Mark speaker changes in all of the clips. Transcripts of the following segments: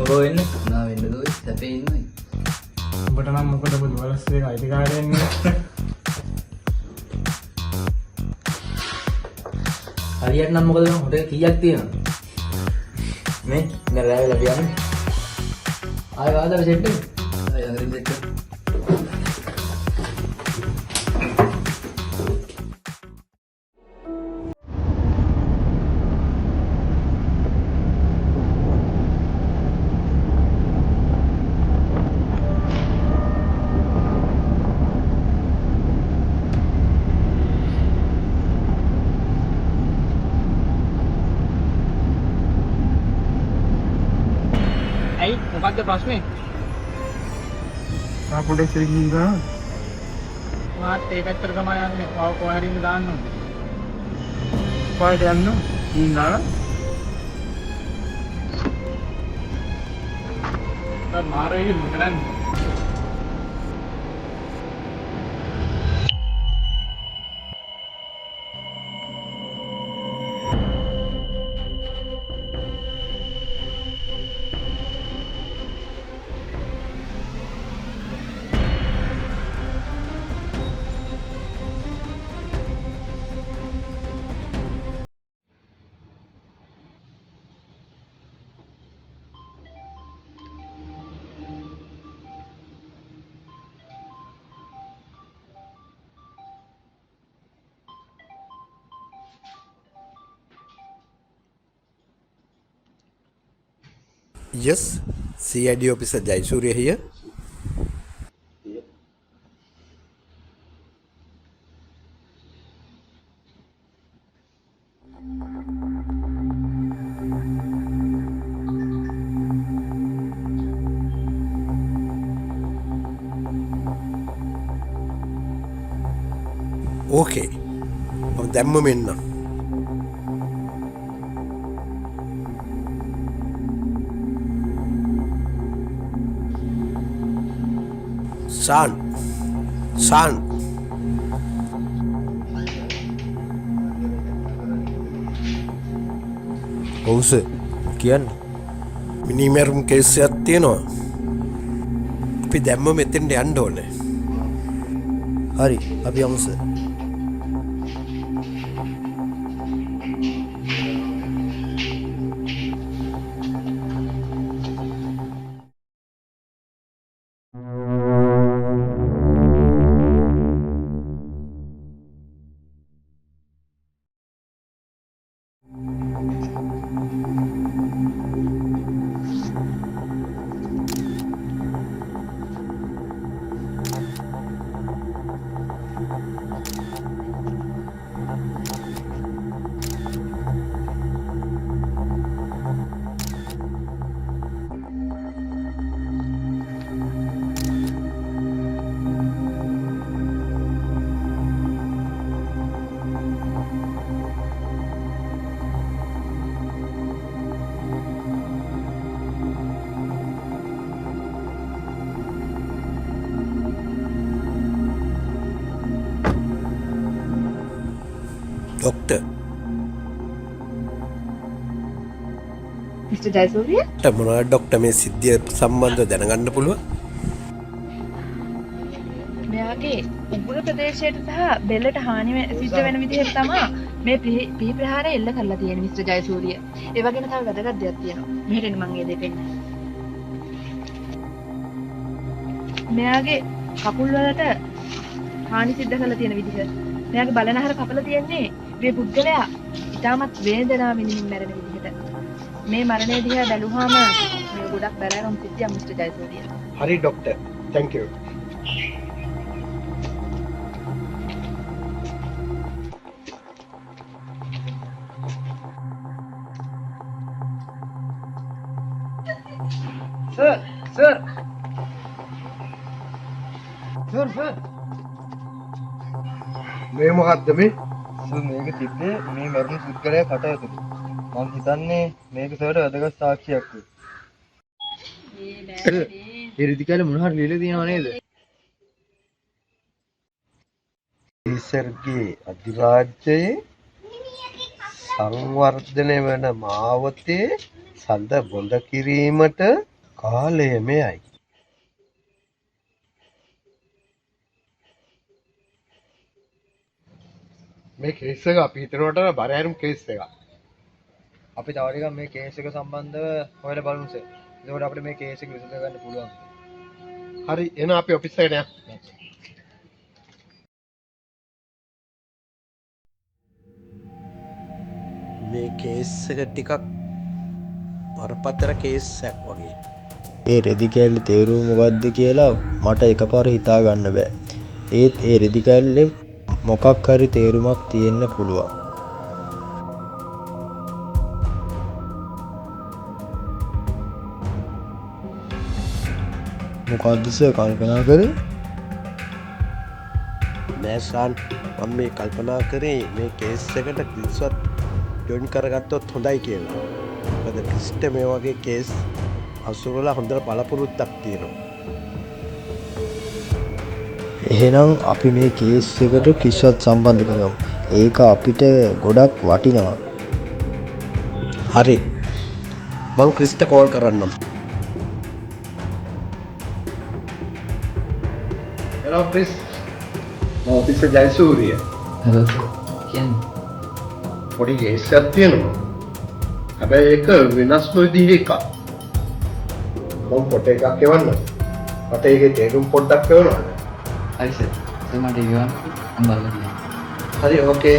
Speaker 1: මොකෝ වෙන්නේ? මොනවා වෙන්නද ඔය? සැපේ ඉන්නවයි.
Speaker 2: උඹට නම් මොකද බුදු වලස් එක අයිතිකාරයෙන් නේ.
Speaker 1: හරියට නම් මොකද මම හොටේ කීයක් තියෙනවද? මේ ඉන්න රෑ වෙලා කියන්නේ. ආයෙ ආදර සෙට් එක. ආයෙ අඟරින් සෙට් එක.
Speaker 2: ඇයි මොකක්ද ප්‍රශ්නේ? ආපුඩේ සිරිගින්දා මාත් ඒ පැත්තට තමයි යන්නේ. ආව කොහරින්ද දාන්න ඕනේ. පාට යන්න ඉන්නා. මාරේ මුකරන්
Speaker 3: Yes, CID officer Jayasuriya here. Okay. දැම්ම මෙන්න. San.
Speaker 4: ඔව් සර් කියන්න.
Speaker 3: මිනිමරුම් කේස් එකක් තියෙනවා. අපි දැම්ම මෙතෙන්ට යන්න ඕනේ.
Speaker 4: හරි අපි යමු සර්.
Speaker 3: Doctor.
Speaker 5: Mr. Jayasuriya?
Speaker 3: මොනවද ડોක්ටර් මේ සිද්ධිය සම්බන්ධව දැනගන්න පුළුවන්?
Speaker 5: මෙයාගේ උගුර ප්‍රදේශයට සහ බෙල්ලට හානි සිද්ධ වෙන විදිහට තමයි මේ පිහි ප්‍රහාරය එල්ල කරලා තියෙන්නේ මිස්ටර් ජයසූරිය. ඒ වගේම තව වැදගත් දෙයක් තියෙනවා. මෙහෙට එන්න මම ඒ දෙක පෙන්නන්න. මෙයාගේ කකුල් වලට හානි සිද්ධ කරලා තියෙන විදිහ. මෙයාගේ බලනහර කපලා තියෙන්නේ මේ පුද්ගලයා ඉතාමත් වේදනාවෙන් විඳින්න මැරෙන විදිහට. මේ මරණය දිහා බැලුවාම මේ ගොඩක් බැලගම් සිද්ධියක් මිස්ටර් ජයසූරිය.
Speaker 3: හරි ડોක්ටර්. Thank you.
Speaker 2: සර්
Speaker 6: මේ මොකක්ද මේ?
Speaker 7: මේක තිබ්බේ මේ මරුණු පුද්ගලයා කට ඇතුළේ. මම හිතන්නේ මේක සර්ට වැදගත් සාක්ෂියක් වෙයි.
Speaker 1: ඒ රිදිකාලේ මොන හරි ලියලා තියෙනව නේද?
Speaker 6: ඊසර්ගේ අධිරාජ්‍යයේ සංවර්ධනය වන මාවතේ සඳ බොඳ කිරීමට කාලය මෙයයි. මේ කේස් එක අපි හිතනවට බරෑරුම් කේස් එකක්.
Speaker 7: අපි තව ටිකක් මේ කේස් එක සම්බන්ධව හොයලා බලමු සර්. එතකොට අපිට මේ කේස් එක විසඳ ගන්න පුළුවන්.
Speaker 6: හරි එහෙනම් අපි ඔෆිස් එකට යමු.
Speaker 3: මේ කේස් එක ටිකක් බරපතල කේස් එකක් වගේ.
Speaker 4: ඒ රෙදි කෑල්ලේ තේරුම මොකද්ද කියලා මට එකපාර හිතා ගන්න බෑ. ඒත් ඒ රෙදි කෑල්ලේ මොකක් හරි තේරුමක් තියෙන්න පුළුවන්. මොකද්ද සර් කල්පනා කරේ?
Speaker 3: නෑ සාන් මම මේ කල්පනා කරේ මේ කේස් එකට කිසිවත් ජොයින් කරගත්තොත් හොඳයි කියලා. මොකද ක්‍රිස්ට මේ වගේ කේස් අසුරලා හොඳට බලපුරුද්දක් තියෙනවා.
Speaker 4: එහෙනම් අපි මේ කේස් එකට කිසිවත් සම්බන්ධ කරමු. ඒක අපිට ගොඩක් වටිනවා.
Speaker 3: හරි මං ක්‍රිස්ට කෝල් කරන්නම්.
Speaker 6: Hello Chris. මම ඔෆිස් එකේ ජයසූරිය.
Speaker 1: හලෝ කියන්නේ
Speaker 6: පොඩි කේස් එකක් තියෙනවා. හැබැයි ඒක වෙනස්ම විදිහේ එකක්. මම ෆොටෝ එකක් එවන්නම්. මට ඒකේ තේරුම් පොඩ්ඩක් එවනවද?
Speaker 1: හරි සර් මට ඉවන්න මම බලන්න.
Speaker 6: හරි ඕකේ.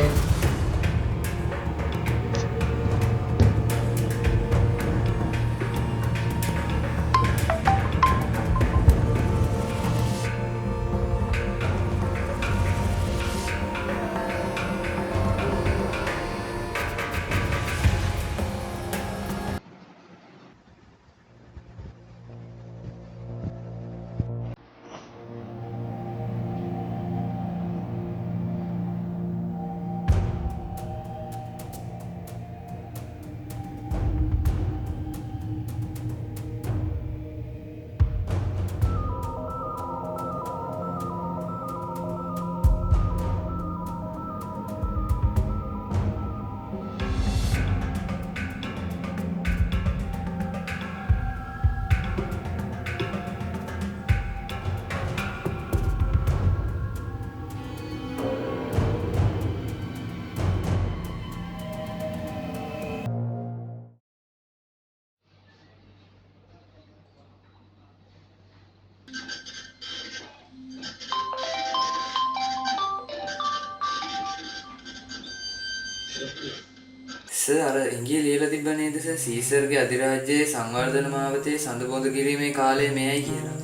Speaker 1: සර් අර ඉංග්‍රීසි ලියලා තිබ්බ නේද සර් සීසර්ගේ අධිරාජ්‍යයේ සංවර්ධන මාවතේ සඳබොඳ කිරීමේ කාලය මෙයයි කියලා.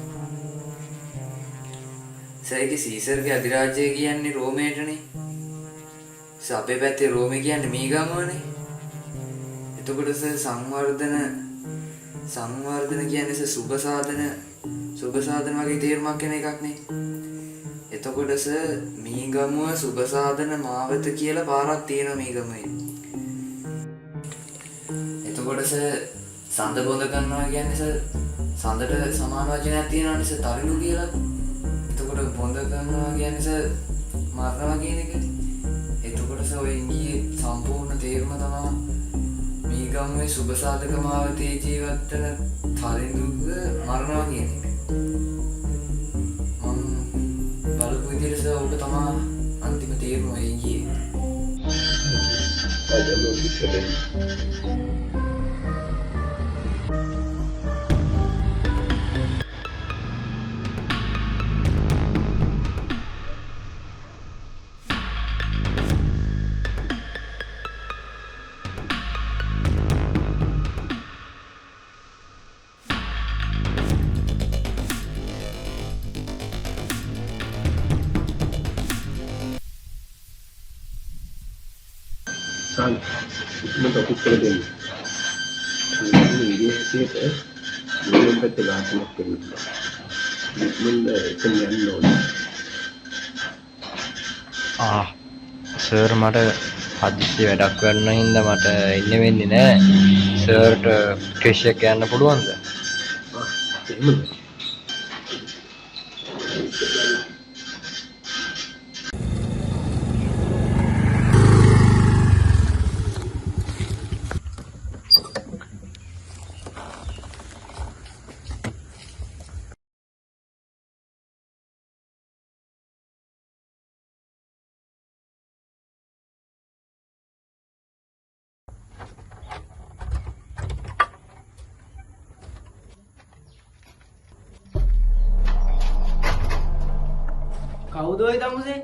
Speaker 1: සර් ඒක සීසර්ගේ අධිරාජ්‍යය කියන්නේ රෝමයටනේ. සර් අපේ පැත්තේ රෝමේ කියන්නේ මීගමුවනේ. එතකොට සර් සංවර්ධන කියන්නේ සර් සුබ සාධන වගේ තේරුමක් වෙන එකක් නේ. එතකොට සර් මීගමුව සුබ සාධන මාවත කියලා පාරක් තියෙනවා මීගමුවේ. එතකොට සර් සඳ බොඳ කරනවා කියන්නේ සර් සඳට සමාන වචනයක් තියෙනවානේ සර් තරිණු කියලා. එතකොට බොඳ කරනවා කියන්නේ සර් මරනවා කියන එකනේ. එතකොට සර් ඔය ඉංග්‍රීසි සම්පූර්ණ තේරුම තමයි මීගමුවේ සුබ සාධක මාවතේ ජීවත් වෙන තරිණුව මරනවා කියන එක. මම බලපු විදිහට සර් ඔබ තමයි අන්තිම තේරුම ඉංග්‍රීසි.
Speaker 6: අද ඔෆිස් එකේ San, ඉක්මනට ඔෆිස් එකට දෙන්න. අනිත් විදේශයට මුලින්ම පැත්තේ ගාතනක් කරනවා. ඉක්මනට එතන යන්න ඕනේ.
Speaker 7: සර් මට හදිස්සි වැඩක් කරන්න හින්දා මට ඉන්න වෙන්නේ නැහැ. සර්ට ක්‍රිෂ් එක යන්න පුළුවන්ද?
Speaker 6: එහෙමද?
Speaker 2: කවුද ඔය තමුසේ?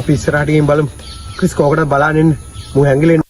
Speaker 6: අපි ඉස්සරහට ගිහින් බලමු. ක්‍රිස් කෝකටද බලන්න එන්න. මූ හැංගිලා එන්න.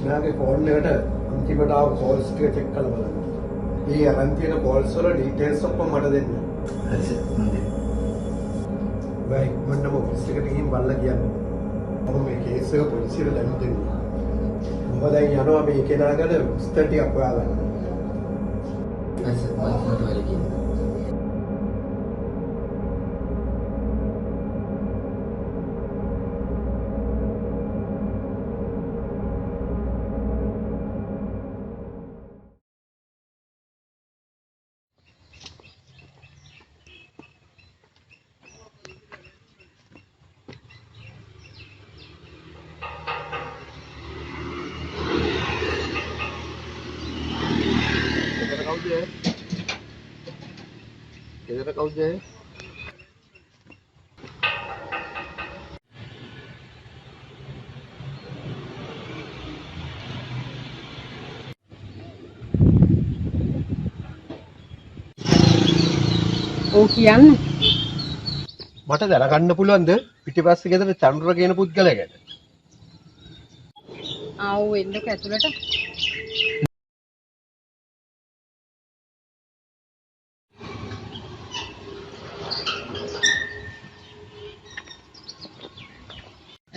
Speaker 6: මෙයාගේ ෆෝන් එකට අන්තිමට ආව කෝල්ස් ටික චෙක් කරලා බලන්න. මේ අරන් තියෙන කෝල්ස් වල ඩීටේල්ස් ඔක්කොම මට දෙන්න.
Speaker 4: හරි සර් මම දෙන්න.
Speaker 6: වයි මන්නම ඔෆිස් එකට ගිහින් බලලා කියන්න. මම මේ කේස් එක පොලිසියට දැනුම් දෙන්න. උඹ දැන් යනවා මේ කෙනාගට විස්තර ටිකක් හොයාගන්න.
Speaker 4: හරි සර් මම ඔයාලට කියන්න.
Speaker 6: ගෙදර කවුද?
Speaker 8: ඔව් කියන්න.
Speaker 6: මට දැනගන්න පුළුවන්ද පිටිපස්සේ ගෙදර චන්ද්‍ර කියන පුද්ගලයා ගැන?
Speaker 8: ආව් එන්නක ඇතුළට.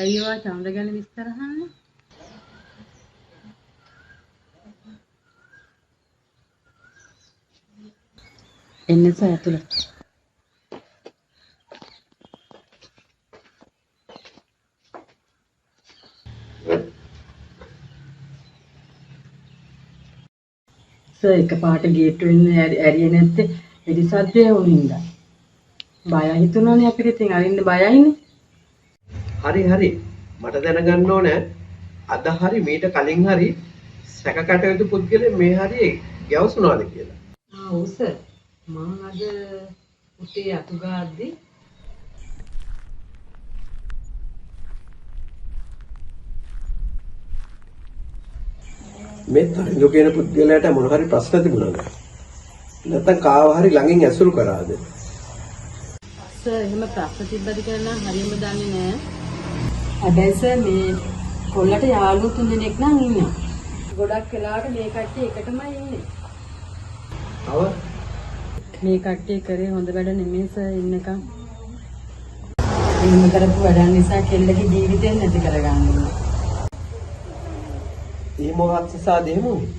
Speaker 8: අයියෝ චන්ද්‍ර ගැන විස්තර අහන්න. එන්නස ඇතුළට. සර් එකපාරට ගේට්ටුවෙන් ඇරියේ නැත්තේ වෙඩි සද්දය වුණින්දා. බය හිතුණානේ අපිට ඉතින් අරින්න බයයිනේ.
Speaker 3: හරි මට දැනගන්න ඕනේ අද හරි මීට කලින් හරි සැක කටයුතු පුද්ගලෙ මේ හරි ගැවසුනාද කියලා.
Speaker 8: ඔව් සර්. මම අද උටේ අතු ගාද්දි
Speaker 3: මේ තරිඳු කියන පුද්ගලයාට මොන හරි ප්‍රශ්න තිබුණාද? නැත්නම් කාව හරි ළඟින් ඇසුරු කරාද?
Speaker 8: සර් එහෙම ප්‍රශ්න තිබ්බද කියලා නම් හරියම දන්නේ නැහැ. හැබැයි සර් මේ කොල්ලට යාළුවෝ 3 දෙනෙක් නම් ඉන්නවා. ගොඩක් වෙලාවට මේ කට්ටිය එකටමයි ඉන්නේ.
Speaker 3: තව
Speaker 8: මේ කට්ටිය කරේ හොඳ වැඩ නෙමෙයි සර් ඉන්නකම්. එහෙම කරපු වැඩක් නිසා කෙල්ලගේ ජීවිතේ නැති කරගන්න ඕනේ.
Speaker 3: ඒ මොකක්ද සාද එහෙම උනේ?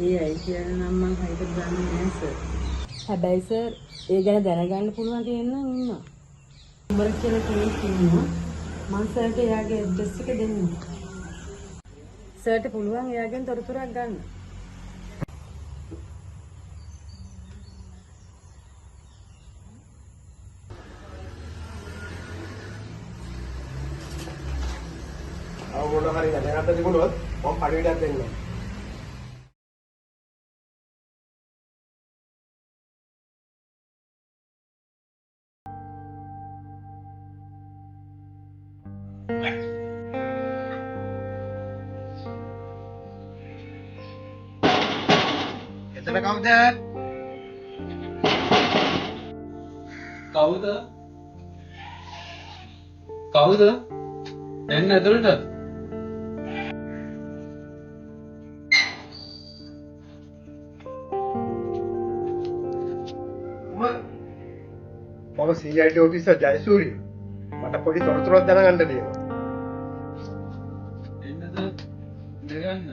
Speaker 8: ඒ ඇයි කියලා නම් මම හරියට දන්නේ නැහැ සර්. හැබැයි සර් ඒ ගැන දැනගන්න පුළුවන් කෙනෙක් නම් ඉන්නවා. නම්බර කියලා කෙනෙක් ඉන්නවා. මම සර්ට එයාගේ ඇඩ්‍රස් එක දෙන්නම්. සර්ට පුළුවන් එයාගෙන් තොරතුරක් ගන්න.
Speaker 3: මොන හරි දැනගන්න තිබුණොත් මම පණිවිඩයක් දෙන්නම්. එතන කවුද?
Speaker 2: කවුද? එන්න ඇතුළට.
Speaker 6: මම CID ඔෆිසර් ජයසූරිය. මට පොඩි තොරතුරක් දැනගන්න තියෙනවා.
Speaker 2: එන්නද? දෙගන්න.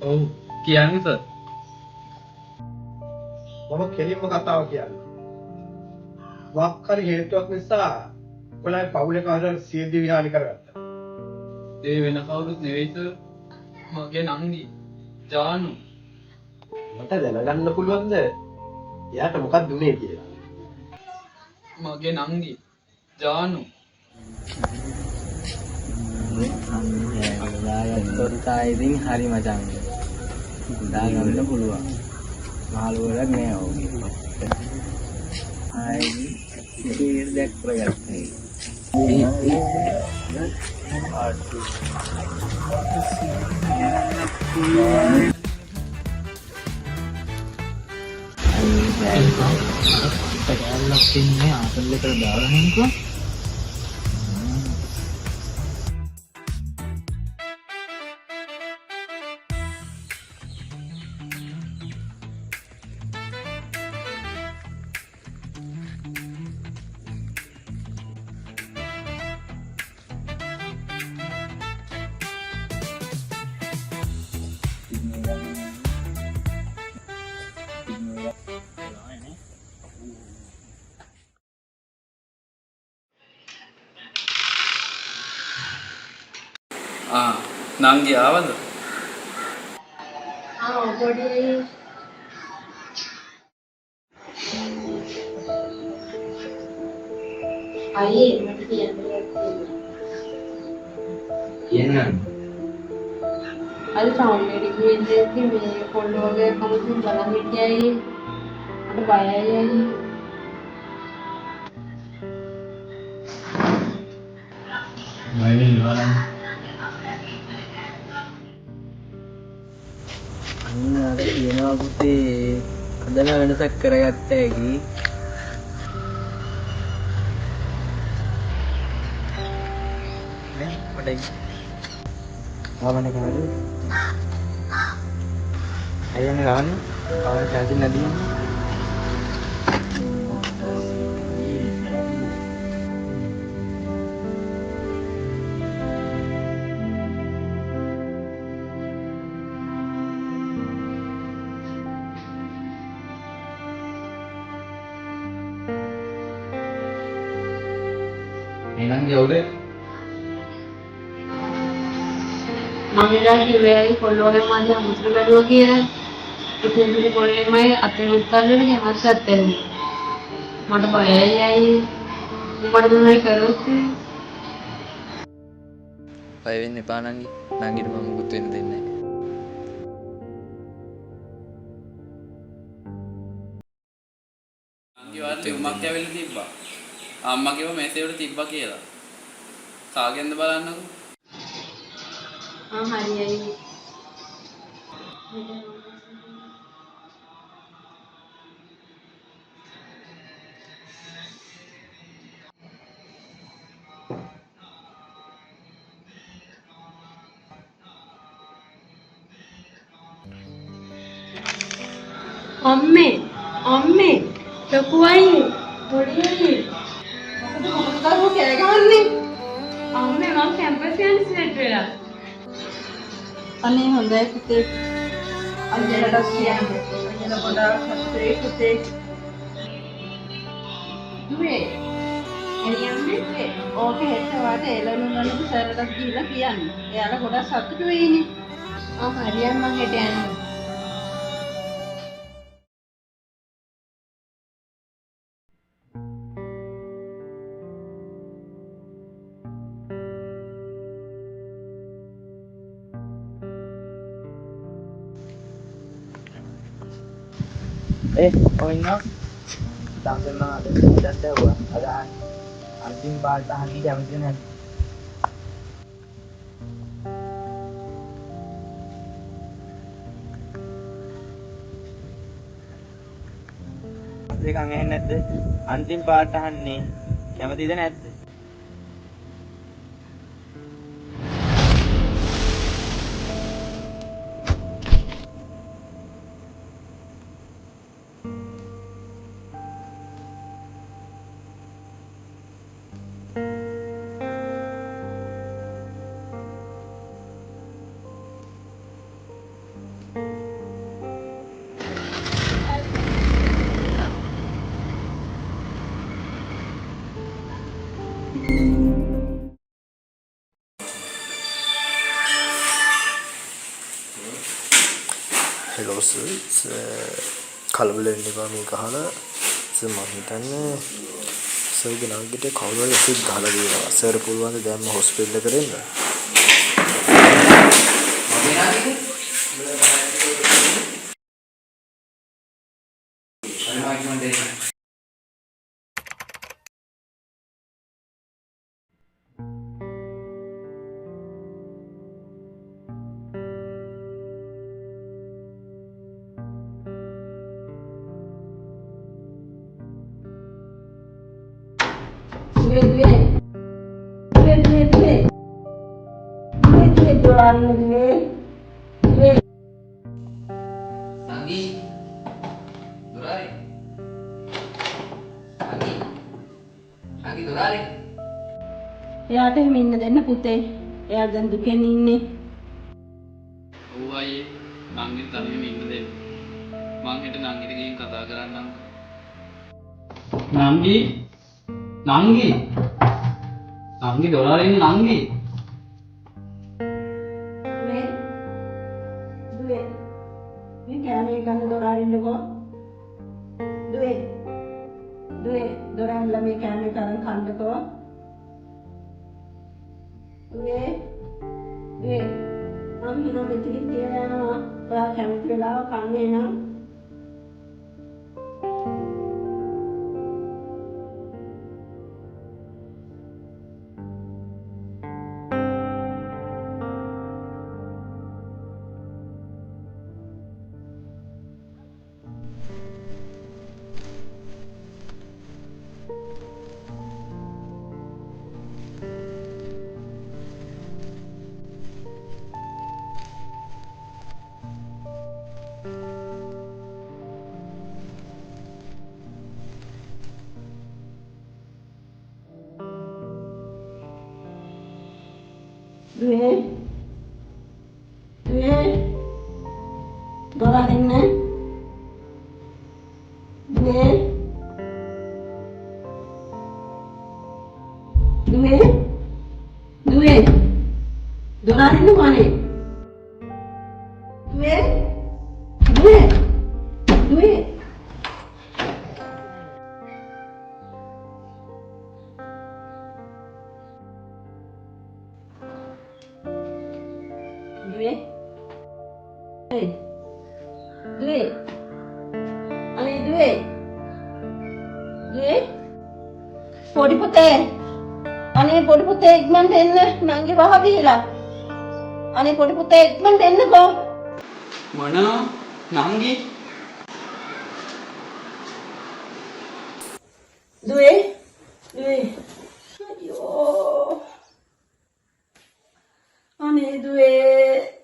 Speaker 2: ඔව් කියන්නේ සර්.
Speaker 6: මම කෙලින්ම කතාව කියන්නේ. වාක්කාරී හේතුවක් නිසා ඔයාලගේ පවුලේ කාර්යවල සියදි විහානි කරගත්තා.
Speaker 2: ඒ වෙන කවුරුත් නෙවෙයි සර්. මගේ නංගි ජානු.
Speaker 3: මට දැනගන්න පුළුවන්ද එයාට මොකක්ද උනේ කියලා?
Speaker 2: මගේ නංගි ජානු.
Speaker 1: තොරතායිදින් හරි මචං. දාගන්න පුළුවන්. මහලු වලක් නෑ ඕකේ. ආයි ඉතින් දෙයක් ප්‍රයත්නයි.
Speaker 2: ඉන්නේ ආසල් එකට දාලා නේද?
Speaker 9: නංගි ආවද?
Speaker 8: පොඩි අයියේ මට කියන්න දෙයක් තියෙනවා.
Speaker 1: කියන්න.
Speaker 8: අද ටවුන් එකට ගිහින් මේ පොල්ල වගේ කමුතුන් බලන් හිටියයි. මට බයයි.
Speaker 2: මයිනේ බලන්න.
Speaker 1: අන්න කියනවා පුතේ අදම වෙනසක් කරගත්ත හැකි. නේ ආවනේ කාලේ. අයියනේ ගාන්නේ. කාලේ කැසින් නැදී.
Speaker 9: නංගි ඔවුනේ
Speaker 8: මම එදා කිව්වේ කොල්ලෝගේ මාගේ අමුතුරු බැලුවා කියලා. ඉතින් මේ කොල්ලෙමයි අතේ උත්තරගෙන හැමස්සත් ඇන්නේ. මට බයයි අයියේ. මොකටද මේ කරොත්?
Speaker 1: බය වෙන්න එපා නංගි. නංගිට මම මුකුත් වෙන්න දෙන්නේ නැහැ.
Speaker 9: නංගි වාට උමක් ඇවිල්ලා තිබ්බා. අම්මා කිව්වා මේසේ උඩ තිබ්බා කියලා. සාගෙන්ද බලන්නකෝ.
Speaker 8: හරි අයියේ. අම්මේ ලොකු අයියේ පොඩි අයියේ මොකද කරුව කෑ ගහන්නේ අම්මේ මම කැම්පස් යන්න සෙට් වෙලා අනේ හොඳයි පුතේ අයියලට කියන්න අයියලා ගොඩාක් සතුටුයි පුතේ දුවේ එළියන්නේ ඕකේ හෙට වාට එළවලු සර්ලට ගිහිල්ලා කියන්න එයාලා ගොඩාක් සතුටු වෙයිනේ හරියන් මං හෙට යනවා
Speaker 2: ඔයිනෝ දන්දනාද දැද්දව අදහන් අන්තිම බාල්ට අහන්නේ කැමති නැහැ දෙකන් ඇහෙන්නේ නැද්ද අන්තිම පාට අහන්නේ කැමතිද නැද්ද
Speaker 4: හෙලෝ කලබල වෙන්න එපා මේක අහලා මම හිතන්නේ සර්ගේ නාගිට කවුරු හරි එක්ක ගහලා දෙනවා සර් පුළුවන් ද දැම්ම හොස්පිටල් එකට එන්න
Speaker 1: මගේ නාගිට Anggi, Durari. Anggi Durari.
Speaker 8: එයාට එහෙම ඉන්න දෙන්න පුතේ. එයා දැන් දුකෙන් ඉන්නේ.
Speaker 9: ඔව් අයියේ නංගිට තනියම ඉන්න දෙන්න. මං හෙට නංගිට ගිහින් කතා කරන්නම්. නංගි දොරාරින් නංගි
Speaker 8: දුවේ මේ කැමේ ගන්න දොර අරින්නකෝ දුවේ දොර අරලා මේ කැමේ තරම් කන්නකෝ දුවේ මම හිනා මෙතනින් තියලා යනවා ඔයා කැමති වෙලාව කන්නේ නම් දුවේ දොර අරින්න දුවේ දුවේ දොරාරින්න මනේ දුවේ දුවේ දුවේ දුවේ අනේ දුවේ දුවේ පොඩි පුතේ අනේ පොඩි පුතේ ඉක්මනට එන්න නංගි වහ බීලා අනේ පොඩි පුතේ ඉක්මනට එන්නකෝ
Speaker 9: මොනවා නංගි
Speaker 8: දුවේ දුවේ අයියෝ අනේ දුවේ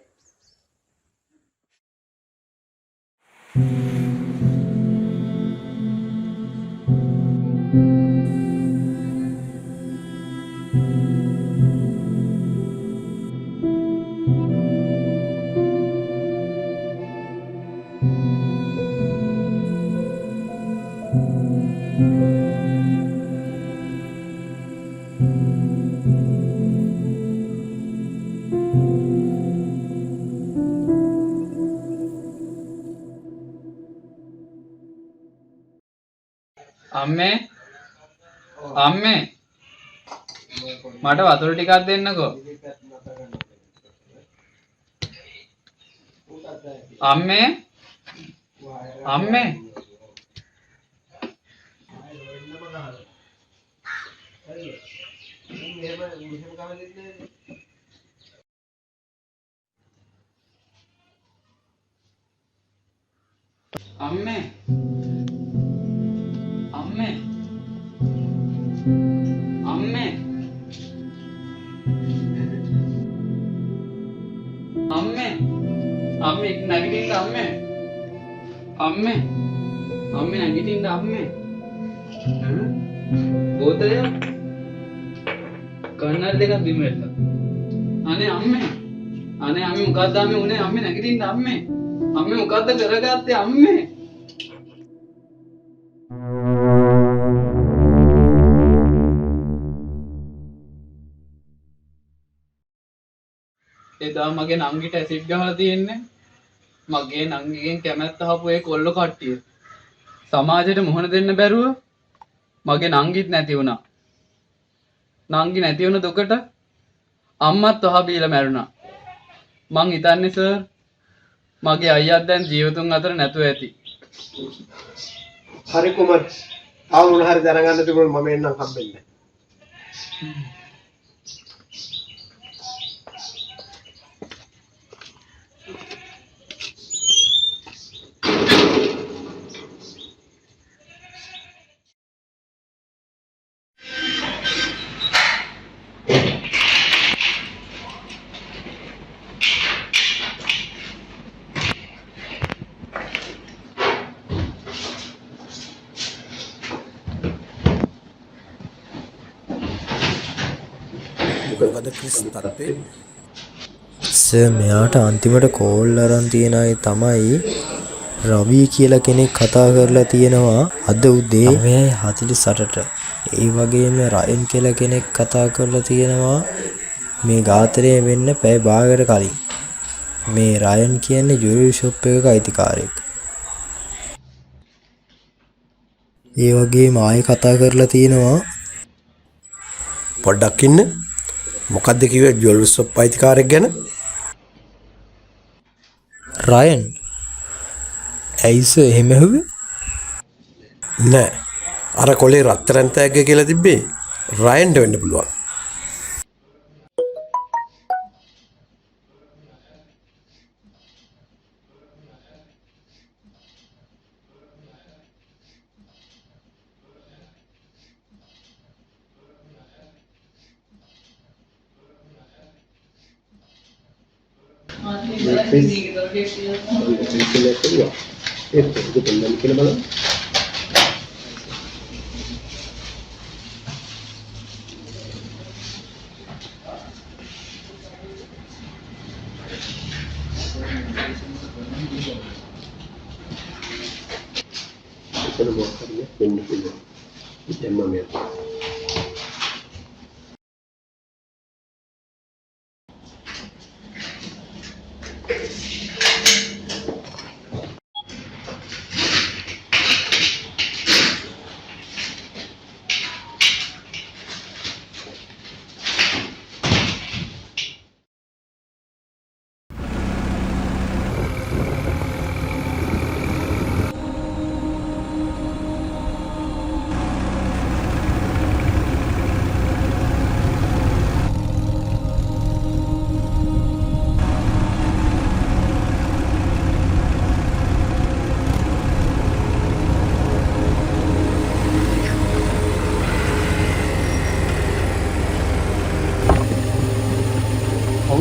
Speaker 9: අම්මේ අම්මේ මට වතුර ටිකක් දෙන්නකෝ අම්මේ අම්මේ අම්මේ අම්මේ අම්මේ අම්මේ අම්මේ නැගිටින්න අම්මේ අම්මේ අම්මේ නැගිටින්න අම්මේ බෝතලය කන්නඩ දෙකක් බිම වැටලා අනේ අම්මේ මොකක්ද අම්මේ උනේ අම්මේ නැගිටින්න අම්මේ මොකද්ද කරගත්තේ අම්මේ එදා මගේ නංගිට ඇසිඩ් ගහලා තියෙන්නේ මගේ නංගිගෙන් කැමැත්ත හපු ඒ කොල්ල කට්ටිය සමාජයට මුහුණ දෙන්න බැරුව මගේ නංගිත් නැති වුණා නංගි නැති වුණ දුකට අම්මත් වහ බීලා මැරුණා මං හිතන්නේ සර් මගේ අයියාත් දැන් ජීවිතුන් අතර නැතුව ඇති
Speaker 6: හරි කුමාර් ආවුන හරි දැනගන්න තිබුණ මම එන්නම් හම්බෙන්නේ
Speaker 4: සර් මෙයාට අන්තිමට කෝල් අරන් තියෙන අය තමයි රවි කියලා කෙනෙක් කතා කරලා තියෙනවා අද උදේ 9:48ට. ඒ වගේම රයන් කියලා කෙනෙක් කතා කරලා තියෙනවා මේ ඝාතනය වෙන්න පැය භාගයකට කලින්. මේ රයන් කියන්නේ ජුවලරි ෂොප් එකක අයිතිකාරයෙක්. ඒ වගේම ආයෙ කතා කරලා තියෙනවා
Speaker 3: පොඩ්ඩක් ඉන්න මොකක්ද කිව්වේ ජුවලරි ෂොප් අයිතිකාරයෙක් ගැන
Speaker 4: රයන් ඇයිස එහෙම ඇහුවේ
Speaker 3: නෑ අර කොලේ රත්තරන් තෑග්ග කියලා තිබ්බේ රයන්ට වෙන්න පුළුවන්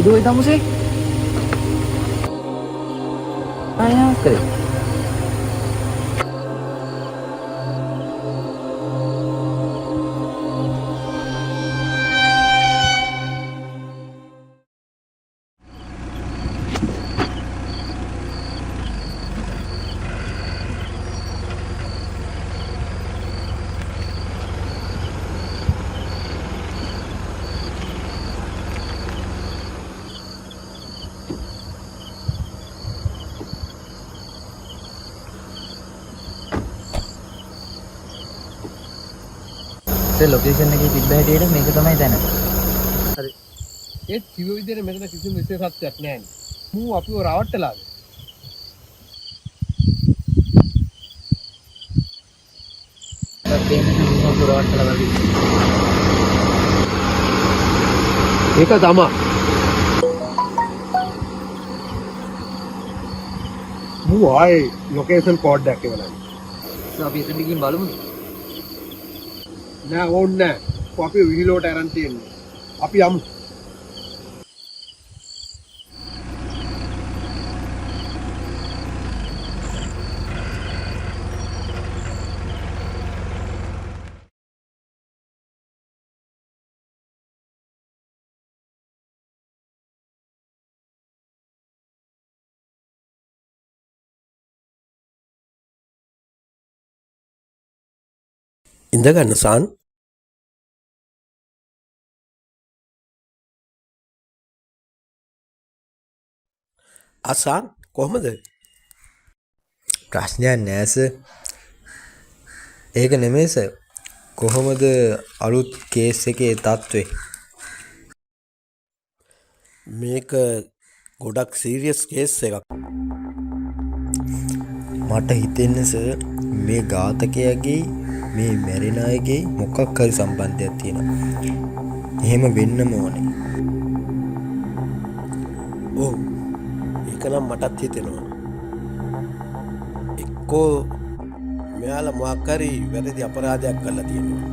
Speaker 1: Udah tamu sih. Ayah kere. Location එකේ තිබ්බ හැටියට මේක තමයි දැන.
Speaker 6: හරි. ඒ කිව්ව විදිහට මෙතන කිසිම විශේෂත්වයක් නැහැ. මූ අපිව රවට්ටලාද? ඒක තමයි. මූ ආයේ ලොකේෂන් කෝඩ් එකක් එවලා.
Speaker 1: අපි එතන ගිහින් බලමුද?
Speaker 6: නෑ ඕන්න නෑ. අපි විහිලෝට අරන් තියෙන්නේ. අපි යමු.
Speaker 3: ඉඳගන්න සාන්. අසාන් කොහොමද?
Speaker 4: ප්‍රශ්නයක් නෑ සර්. ඒක නෙමෙයි සර්. කොහොමද අලුත් කේස් එකේ තත්ත්වය?
Speaker 3: මේක ගොඩක් සීරියස් කේස් එකක්.
Speaker 4: මට හිතෙන්නේ සර් මේ ඝාතකයාගේ මේ මැරෙන අයගේ මොකක් හරි සම්බන්ධයක් තියෙනවා. එහෙම වෙන්නම ඕනේ.
Speaker 3: ඔව්. ඒක නම් මටත් හිතෙනවා. එක්කෝ මෙයාලා මොකක් හරි වැරදි අපරාධයක් කරලා තියෙනවා.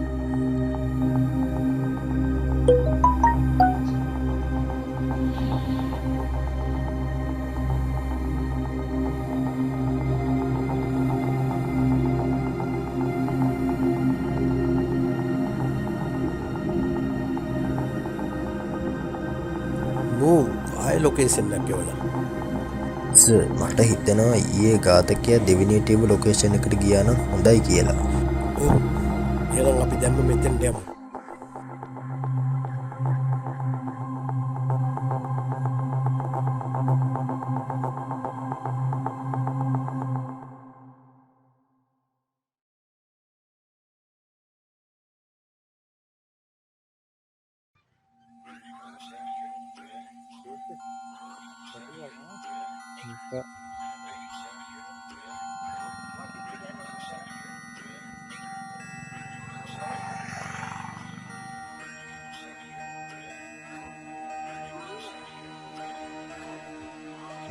Speaker 3: ලොකේෂන් එකක් එවලා.
Speaker 4: සර් මට හිතෙනවා ඊයේ ඝාතකයා දෙවෙනි ටේබල් ලොකේෂන් එකට ගියා නම් හොඳයි කියලා.
Speaker 3: ඔව්. එහෙනම් අපි දැන්ම මෙතෙන්ට යමු.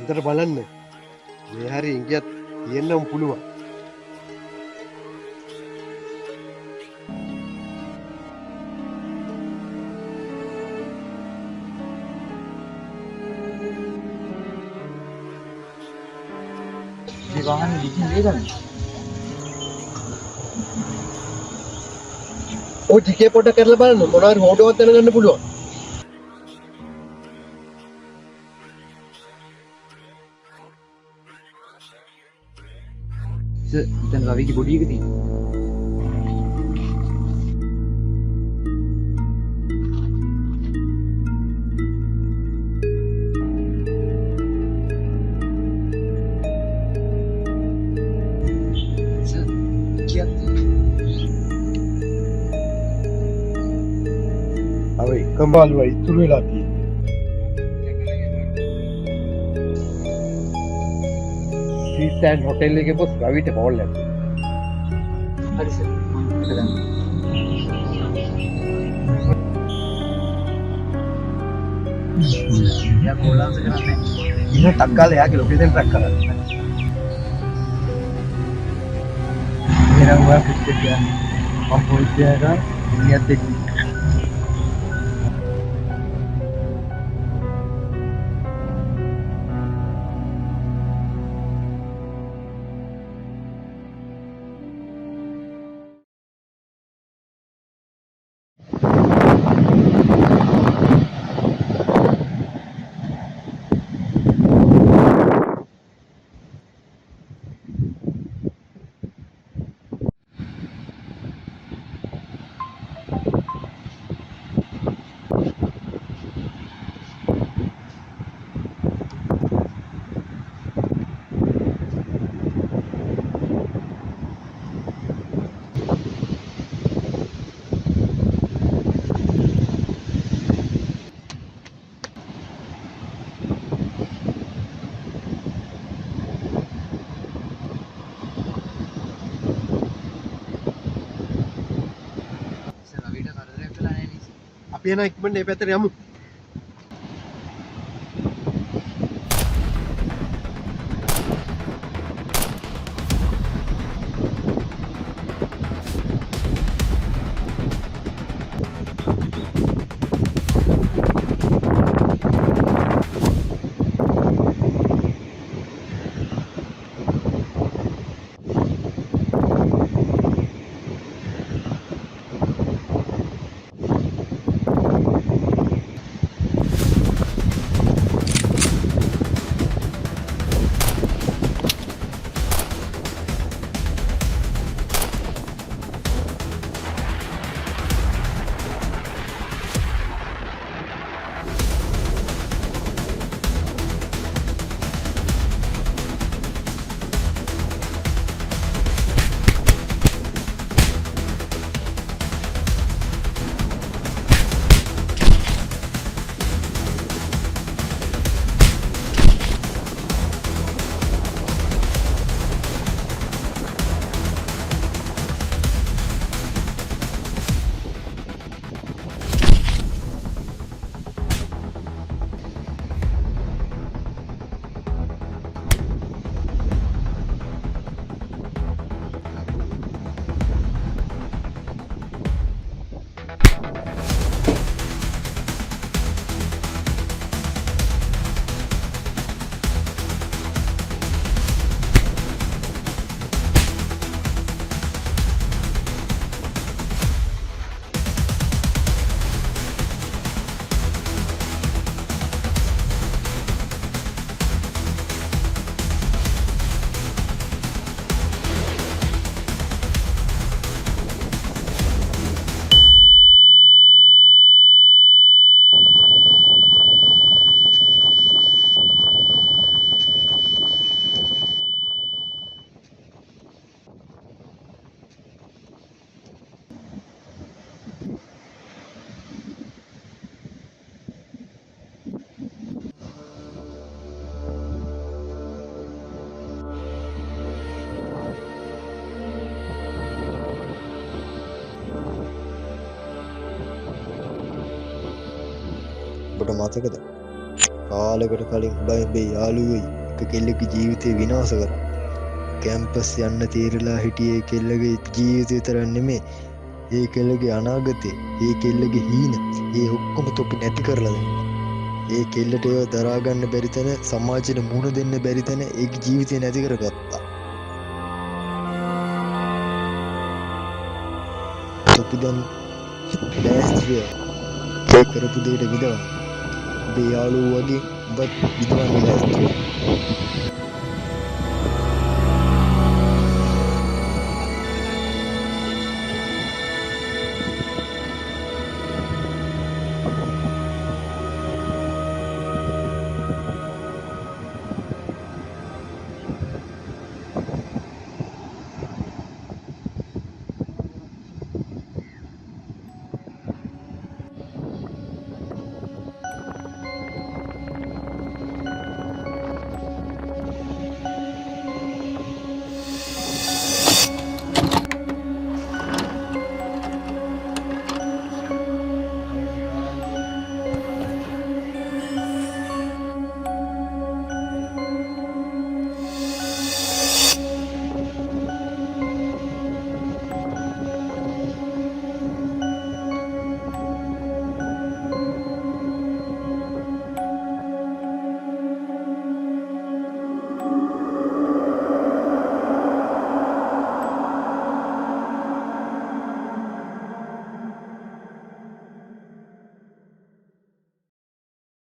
Speaker 3: හොඳට බලන්න. මේ හරි ඉංගියක් තියෙන්නම පුළුවන්.
Speaker 1: මේ වාහනේ දිගින් වේගන්නේ.
Speaker 6: ඔය ටිකේ පොඩ කරලා බලන්න මොනවා හරි හොඩුවක් දැනගන්න පුළුවන්.
Speaker 1: දැන් රවිගේ බොඩි එක තියෙනවා.
Speaker 6: අව එකම බලුවා ඉතුරු වෙලා තියෙන්නේ. සීසෑන් හොටෙල් එකේ පොස් රවිට කෝල් එකක්.
Speaker 1: හරි සර්. මම හිතලා යා කොලාන්ස කරන්නේ.
Speaker 6: ඉන්න ටක්කාල යාගේ ලොකේෂන් ට්‍රැක් කරන්න.
Speaker 1: එනවා කිච්චේ කියන්නේ. මම පොලිසියට ඉනියත් එක්ක
Speaker 6: අපි එන ඉක්මනට මේ පැත්තට යමු.
Speaker 4: ඔබට මතකද කාලෙකට කලින් උඹේ යාළුවෝයි එක කෙල්ලෙක්ගේ ජීවිතේ විනාශ කරා. කැම්පස් යන්න තීරලා හිටියේ කෙල්ලගේ ජීවිතය විතරක් නෙමෙයි ඒ කෙල්ලගේ අනාගතේ, ඒ කෙල්ලගේ හීන, ඒ ඔක්කොම තොපි නැති කරලා දැම්මා. ඒ කෙල්ලට ඒව දරා ගන්න බැරි තැන, සමාජයට මුහුණ දෙන්න බැරි තැන ඒගේ ජීවිතය නැති කරගත්තා. තොපි දැන් ලෑස්තිය ඒ කරපු දෙයට විදවන්න. ඔබේ යාළුවෝ වගේ ඔබත් විදවන්න ලෑස්තියි.